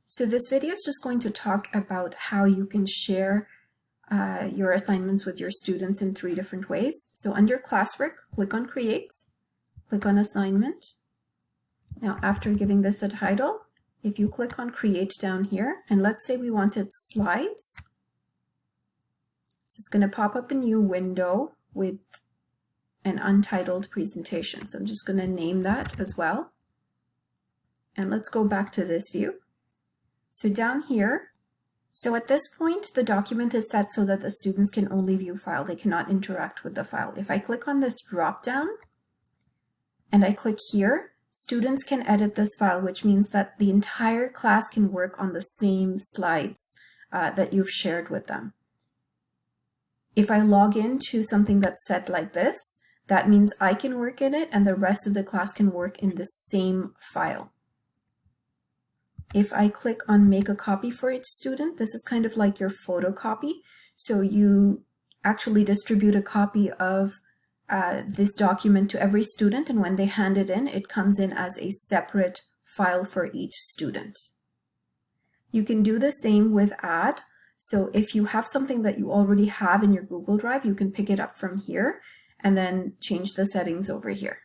So this video is just going to talk about how you can share your assignments with your students in 3 different ways. So under classwork, click on Create, click on Assignment. Now after giving this a title, if you click on Create down here, and let's say we wanted slides, so it's going to pop up a new window with an untitled presentation. So I'm just going to name that as well. And let's go back to this view. So down here, so at this point, the document is set so that the students can only view file. They cannot interact with the file. If I click on this drop down and I click here, students can edit this file, which means that the entire class can work on the same slides that you've shared with them. If I log into something that's set like this, that means I can work in it and the rest of the class can work in the same file. If I click on make a copy for each student, this is kind of like your photocopy. So you actually distribute a copy of this document to every student, and when they hand it in, it comes in as a separate file for each student. You can do the same with add. So if you have something that you already have in your Google Drive, you can pick it up from here and then change the settings over here.